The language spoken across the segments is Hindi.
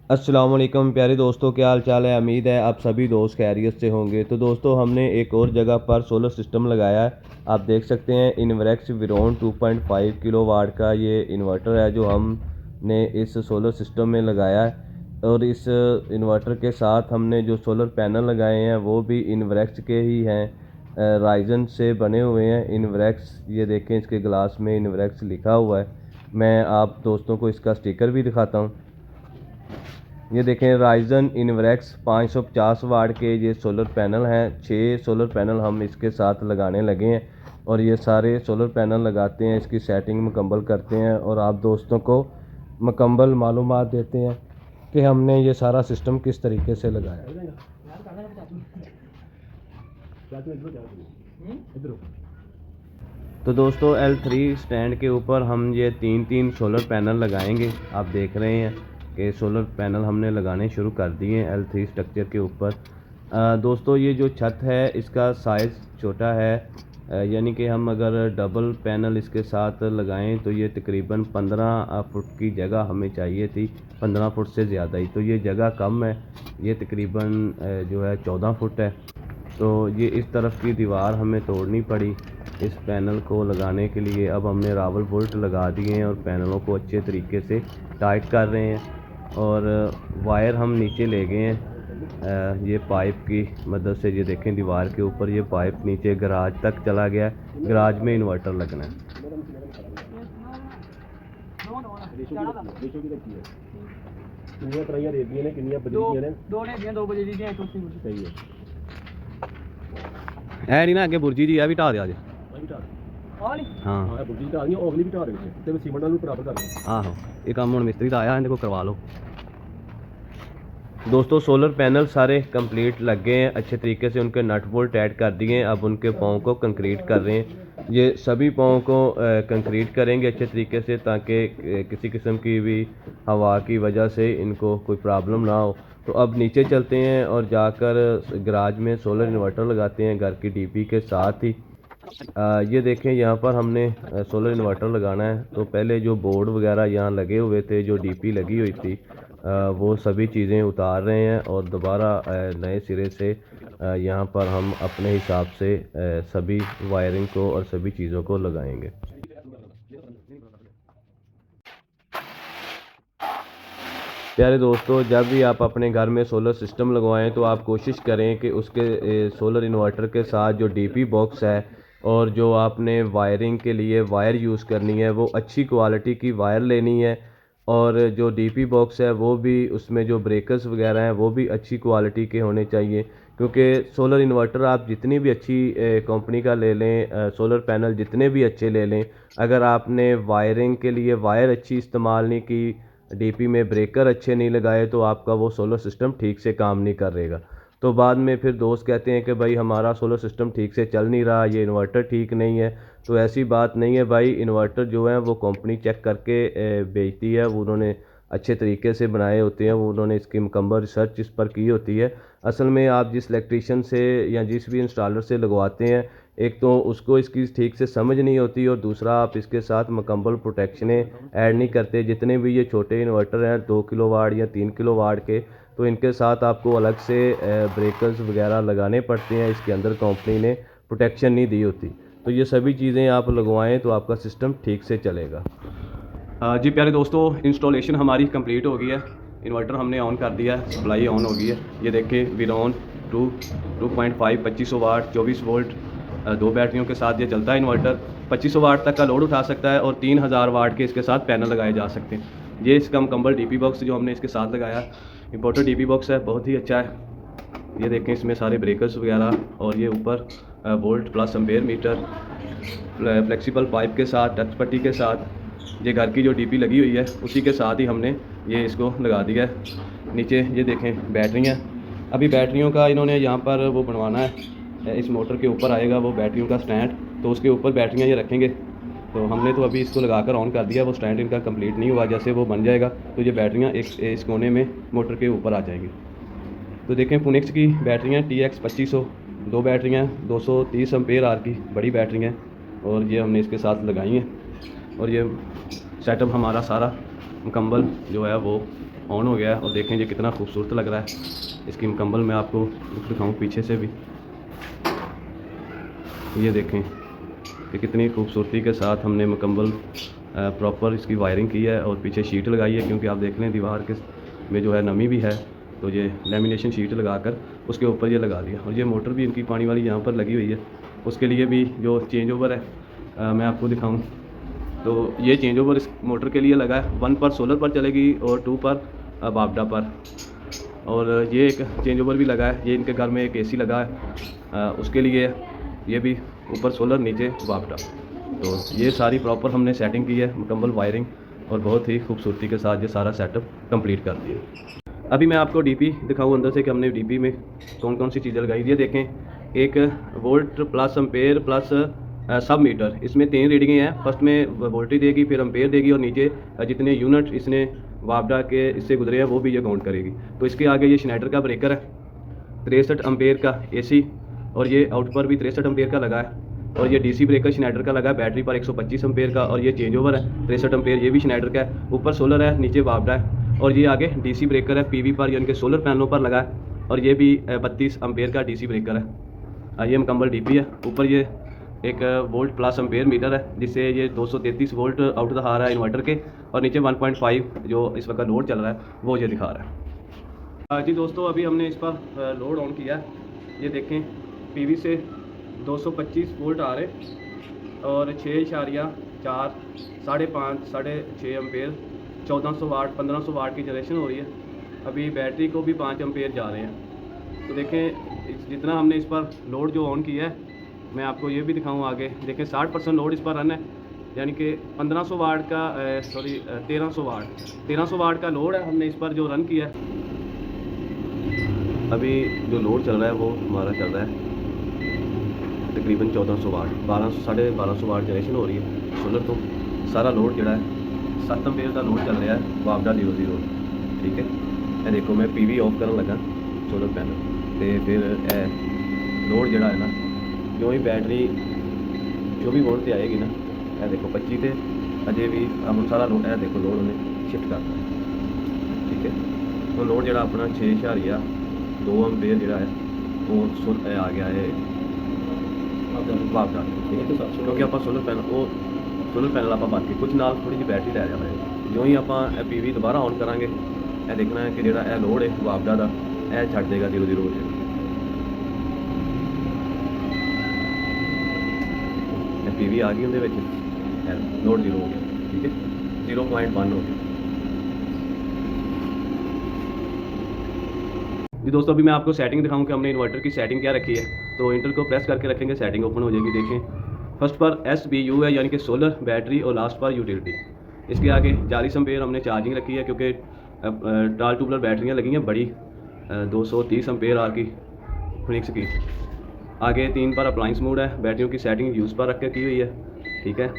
अस्सलाम वालेकुम प्यारे दोस्तों, क्या हाल चाल है। उम्मीद है आप सभी दोस्त खैरियत से होंगे। तो दोस्तों, हमने एक और जगह पर सोलर सिस्टम लगाया है। आप देख सकते हैं इन्वर्क्स विरोन 2.5 किलोवाट का ये इन्वर्टर है जो हमने इस सोलर सिस्टम में लगाया है। और इस इन्वर्टर के साथ हमने जो सोलर पैनल लगाए हैं वो भी इन्वर्क्स के ही हैं, राइजन से बने हुए हैं। इन्वर्क्स, ये देखें इसके ग्लास में इन्वर्क्स लिखा हुआ है। मैं आप दोस्तों को इसका स्टिकर भी दिखाता हूँ। ये देखें राइजन इन्वर्क्स 550 वाट के ये सोलर पैनल हैं। 6 सोलर पैनल हम इसके साथ लगाने लगे हैं और ये सारे सोलर पैनल लगाते हैं, इसकी सेटिंग मुकम्मल करते हैं और आप दोस्तों को मुकम्मल मालूमात देते हैं कि हमने ये सारा सिस्टम किस तरीके से लगाया। तो दोस्तों, L3 स्टैंड के ऊपर हम ये तीन सोलर पैनल लगाएंगे। आप देख रहे हैं कि सोलर पैनल हमने लगाने शुरू कर दिए हैं L3 स्ट्रक्चर के ऊपर। दोस्तों, ये जो छत है इसका साइज़ छोटा है, यानी कि हम अगर डबल पैनल इसके साथ लगाएं तो ये तकरीबन 15 फुट की जगह हमें चाहिए थी, 15 फुट से ज़्यादा ही। तो ये जगह कम है, ये तकरीबन जो है 14 फुट है। तो ये इस तरफ की दीवार हमें तोड़नी पड़ी इस पैनल को लगाने के लिए। अब हमने रावल बोल्ट लगा दिए हैं और पैनलों को अच्छे तरीके से टाइट कर रहे हैं और वायर हम नीचे ले गए हैं ये पाइप की मदद से। ये देखें दीवार के ऊपर ये पाइप नीचे गराज तक चला गया है। गराज में इन्वर्टर लगना है। है नहीं ना अगे बुर्जी जी है भी ढा दिया जे। हाँ आहो, ये काम हुण मिस्त्री दा आया, इन्हें को करवा लो। दोस्तों, सोलर पैनल सारे कंप्लीट लग गए हैं, अच्छे तरीके से उनके नट बोल्ट ऐड कर दिए हैं। अब उनके पाँव को कंक्रीट कर रहे हैं। ये सभी पाँव को कंक्रीट करेंगे अच्छे तरीके से ताकि किसी किस्म की भी हवा की वजह से इनको कोई प्रॉब्लम ना हो। तो अब नीचे चलते हैं और जाकर गराज में सोलर इन्वर्टर लगाते हैं घर की डीपी के साथ ही। ये देखें यहाँ पर हमने सोलर इन्वर्टर लगाना है। तो पहले जो बोर्ड वगैरह यहाँ लगे हुए थे, जो डीपी लगी हुई थी, वो सभी चीज़ें उतार रहे हैं और दोबारा नए सिरे से यहाँ पर हम अपने हिसाब से सभी वायरिंग को और सभी चीज़ों को लगाएंगे। प्यारे दोस्तों, जब भी आप अपने घर में सोलर सिस्टम लगवाएं तो आप कोशिश करें कि उसके सोलर इन्वर्टर के साथ जो डीपी बॉक्स है और जो आपने वायरिंग के लिए वायर यूज़ करनी है वो अच्छी क्वालिटी की वायर लेनी है। और जो डीपी बॉक्स है वो भी, उसमें जो ब्रेकर्स वगैरह हैं वो भी अच्छी क्वालिटी के होने चाहिए। क्योंकि सोलर इन्वर्टर आप जितनी भी अच्छी कंपनी का ले लें, सोलर पैनल जितने भी अच्छे ले लें, अगर आपने वायरिंग के लिए वायर अच्छी इस्तेमाल नहीं की, डीपी में ब्रेकर अच्छे नहीं लगाए, तो आपका वो सोलर सिस्टम ठीक से काम नहीं करेगा। तो बाद में फिर दोस्त कहते हैं कि भाई हमारा सोलर सिस्टम ठीक से चल नहीं रहा, ये इन्वर्टर ठीक नहीं है। तो ऐसी बात नहीं है भाई, इन्वर्टर जो है वो कंपनी चेक करके बेचती है। वो उन्होंने अच्छे तरीके से बनाए होते हैं, वो उन्होंने इसकी मुकम्मल रिसर्च इस पर की होती है। असल में आप जिस इलेक्ट्रीशियन से या जिस भी इंस्टॉलर से लगवाते हैं, एक तो उसको इसकी ठीक से समझ नहीं होती और दूसरा आप इसके साथ मुकम्मल प्रोटेक्शनें ऐड नहीं करते। जितने भी ये छोटे इन्वर्टर हैं 2 किलोवाट या 3 किलोवाट के, तो इनके साथ आपको अलग से ब्रेकर्स वगैरह लगाने पड़ते हैं। इसके अंदर कंपनी ने प्रोटेक्शन नहीं दी होती। तो ये सभी चीज़ें आप लगवाएं तो आपका सिस्टम ठीक से चलेगा। जी प्यारे दोस्तों, इंस्टॉलेशन हमारी कंप्लीट हो गई है। इन्वर्टर हमने ऑन कर दिया है, सप्लाई ऑन हो गई है। ये देखें विरोन 2.5 2500 वाट 24 वोल्ट 2 बैटरियों के साथ ये चलता है इन्वर्टर। 2500 वाट तक का लोड उठा सकता है और 3000 वाट के इसके साथ पैनल लगाए जा सकते हैं। ये इसका मुकम्मल डीपी बॉक्स जो हमने इसके साथ लगाया, इम्पोर्टेड डीपी बॉक्स है, बहुत ही अच्छा है। ये देखें इसमें सारे ब्रेकर्स वगैरह और ये ऊपर volt plus ampere metre, flexible pipe के साथ, टच पट्टी के साथ, ये घर की जो डीपी लगी हुई है उसी के साथ ही हमने ये इसको लगा दिया है। नीचे ये देखें बैटरियाँ, अभी बैटरियों का इन्होंने यहाँ पर वो बनवाना है। इस मोटर के ऊपर आएगा वो बैटरियों का स्टैंड, तो उसके ऊपर बैटरियाँ ये रखेंगे। तो हमने तो अभी इसको लगाकर ऑन कर दिया, वो स्टैंड इनका कंप्लीट नहीं हुआ। जैसे वो बन जाएगा तो ये बैटरियाँ इस कोने में मोटर के ऊपर आ जाएंगी। तो देखें पुनिक्स की बैटरियाँ TX 2500, 2 बैटरियाँ 230 एम्पेयर आर की बड़ी बैटरी हैं और ये हमने इसके साथ लगाई हैं। और ये सेटअप हमारा सारा मुकम्मल जो है वो ऑन हो गया है और देखें ये कितना खूबसूरत लग रहा है। इसकी मुकम्मल मैं आपको दिखाऊँ पीछे से भी, ये देखें कि कितनी खूबसूरती के साथ हमने मुकम्मल प्रॉपर इसकी वायरिंग की है और पीछे शीट लगाई है, क्योंकि आप देख लें दीवार के में जो है नमी भी है, तो ये लेमिनेशन शीट लगाकर उसके ऊपर ये लगा दिया। और ये मोटर भी इनकी पानी वाली यहाँ पर लगी हुई है, उसके लिए भी जो चेंज ओवर है मैं आपको दिखाऊं तो ये चेंज ओवर इस मोटर के लिए लगा है। 1 पर सोलर पर चलेगी और 2 पर बापडा पर। और ये एक चेंज ओवर भी लगा है, ये इनके घर में एक एसी लगा है उसके लिए, ये भी ऊपर सोलर नीचे बापडा। तो ये सारी प्रॉपर हमने सेटिंग की है, मुकम्मल वायरिंग, और बहुत ही खूबसूरती के साथ ये सारा सेटअप कंप्लीट कर दिया। अभी मैं आपको डीपी दिखाऊं अंदर से कि हमने डीपी में कौन कौन सी चीज़ें लगाई। ये देखें, एक वोल्ट प्लस एम्पेयर प्लस सब मीटर, इसमें 3 रीडिंगें हैं। फर्स्ट में वोल्टेज देगी, फिर एम्पेयर देगी, और नीचे जितने यूनिट इसने वापडा के इससे गुजरे हैं वो भी ये काउंट करेगी। तो इसके आगे ये शनाइडर का ब्रेकर है, 63 एम्पेयर का एसी, और ये आउट पर भी 63 एम्पेयर का लगा है। और ये डीसी ब्रेकर शनाइडर का लगा है बैटरी पर 125 एम्पेयर का, और ये चेंज ओवर है 63 एम्पेयर, ये भी शनाइडर का है। ऊपर सोलर है, नीचे वापडा है। और ये आगे डीसी ब्रेकर है पीवी पर, यानी कि सोलर पैनलों पर लगा है, और ये भी 32 एम्पेयर का डीसी ब्रेकर है। ये मुकम्मल डीपी है। ऊपर ये एक वोल्ट प्लस एम्पेयर मीटर है, जिससे ये 233 वोल्ट आउट द रहा है इन्वर्टर के, और नीचे 1.5 जो इस वक्त लोड चल रहा है वो ये दिखा रहा है। जी दोस्तों, अभी हमने इस पर लोड ऑन किया है। ये देखें, पीवी से 225 वोल्ट आ रहे, और 6.4 5.5 6.5 एम्पेयर 1400 वाट 1500 वाट की जनरेशन हो रही है। अभी बैटरी को भी 5 एम्पेयर जा रहे हैं। तो देखें जितना हमने इस पर लोड जो ऑन किया है, मैं आपको ये भी दिखाऊँ आगे। देखें 60% लोड इस पर रन है, यानी कि 1500 वाट का 1300 वाट का लोड है हमने इस पर जो रन किया है। अभी जो लोड चल रहा है वो हमारा चल रहा है तकरीबन 1400 वाट, 1200 वाट जनरेशन हो रही है सोलर। तो सारा लोड जोड़ा है 7 एम्पेयर का लोड चल रहा है वापडा 00। ठीक है, ये देखो मैं पीवी ऑफ करने लगा सोलर पैनल, तो फिर लोड जोड़ा है ना, जो ही बैटरी 24 वोल्ट से आएगी ना, ये देखो 25 थे, अजय भी हम सारा लोड है देखो लोड उन्हें शिफ्ट करता है। ठीक है, तो लोड जोड़ा अपना 6.2 एम्पेयर जोड़ा है वो आ गया है वापडा। ठीक है, क्योंकि आप सोलर पैनल आप बन के कुछ नाल थोड़ी जी बैटरी लै जाना है। जो ही आप पीवी दोबारा ऑन करांगे, यह देखना है कि जो लोड है वापडा का यह छड्ड देगा 00 हो जाएगा। पीवी आ गई उहदे विच लोड 0 हो गया। ठीक है, 0.1 हो गया। जी दोस्तों, अभी मैं आपको सेटिंग दिखाऊं कि हमने इन्वर्टर की सेटिंग क्या रखी है। तो इंटर को प्रेस करके रखेंगे, सेटिंग ओपन हो जाएगी। देखें, फर्स्ट पर SBU है, यानी कि सोलर बैटरी, और लास्ट पर यूटिलिटी। इसके आगे 40 एम्पेयर हमने चार्जिंग रखी है, क्योंकि टाल ट्यूबलर बैटरियाँ लगी हैं बड़ी 230 एम्पेयर आर की फिनिक्स की। आगे 3 पर अप्लाइंस मोड है, बैटरियों की सेटिंग यूज़ पर रख के की हुई है। ठीक है,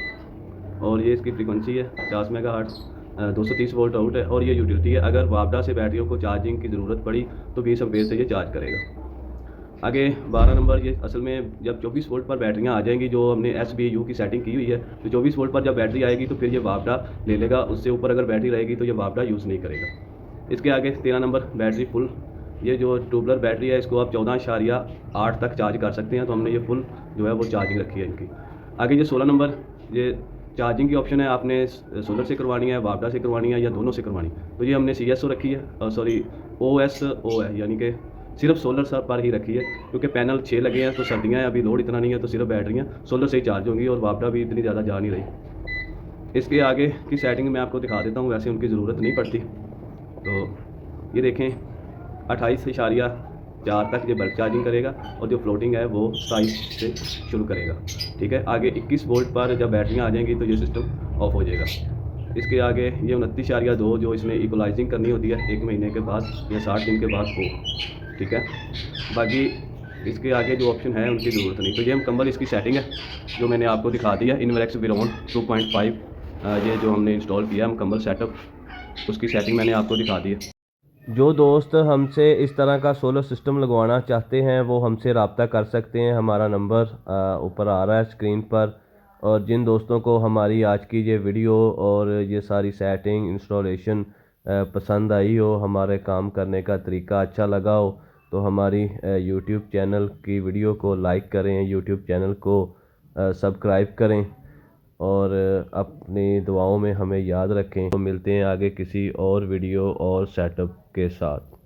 और ये इसकी फ्रीक्वेंसी है 50 मेगाहर्ट्ज़, 230 वोल्ट आउट है, और ये यूटिलिटी है। अगर वापडा से बैटरियों को चार्जिंग की ज़रूरत पड़ी तो 20 एम्पेयर से ये चार्ज करेगा। आगे 12 नंबर, ये असल में जब 24 वोल्ट पर बैटरियाँ आ जाएंगी, जो हमने SBU की सेटिंग की हुई है, तो 24 वोल्ट पर जब बैटरी आएगी तो फिर ये वापडा ले लेगा। उससे ऊपर अगर बैटरी रहेगी तो ये वापडा यूज़ नहीं करेगा। इसके आगे 13 नंबर बैटरी फुल, ये जो ट्यूबलर बैटरी है इसको आप 14.8 तक चार्ज कर सकते हैं, तो हमने ये फुल जो है वो चार्जिंग रखी है इनकी। आगे ये 16 नंबर, ये चार्जिंग की ऑप्शन है, आपने सोलर से करवानी है, वापडा से करवानी है, या दोनों से करवानी। तो ये हमने CSO रखी है, OSO है, यानी कि सिर्फ सोलर पर ही रखी है, क्योंकि पैनल 6 लगे हैं, तो सर्दियाँ हैं, अभी लोड इतना नहीं है, तो सिर्फ बैटरियाँ सोलर से ही चार्ज होंगी, और वापडा भी इतनी ज़्यादा जा नहीं रही। इसके आगे की सेटिंग मैं आपको दिखा देता हूँ, वैसे उनकी ज़रूरत नहीं पड़ती। तो ये देखें 28.4 तक ये बल्क चार्जिंग करेगा, और जो फ्लोटिंग है वो 27 से शुरू करेगा। ठीक है, आगे 21 वोल्ट पर जब बैटरियाँ आ जाएंगी तो ये सिस्टम ऑफ हो जाएगा। इसके आगे ये 29.2 जो इसमें इक्वलाइजिंग करनी होती है 1 महीने के बाद या 60 दिन के बाद हो। ठीक है, बाकी इसके आगे जो ऑप्शन है उनकी ज़रूरत नहीं। तो ये मुकम्मल इसकी सेटिंग है जो मैंने आपको दिखा दी है। इनवेरेक्स विरोन 2.5 ये जो हमने इंस्टॉल किया है मुकम्मल सेटअप, उसकी सेटिंग मैंने आपको दिखा दी है। जो दोस्त हमसे इस तरह का सोलर सिस्टम लगवाना चाहते हैं वो हमसे रब्ता कर सकते हैं। हमारा नंबर ऊपर आ रहा है स्क्रीन पर, और जिन दोस्तों को हमारी आज की ये वीडियो और ये सारी सेटिंग इंस्टॉलेशन पसंद आई हो, हमारे काम करने का तरीका अच्छा लगा हो, तो हमारी यूट्यूब चैनल की वीडियो को लाइक करें, यूट्यूब चैनल को सब्सक्राइब करें और अपनी दुआओं में हमें याद रखें। तो मिलते हैं आगे किसी और वीडियो और सेटअप के साथ।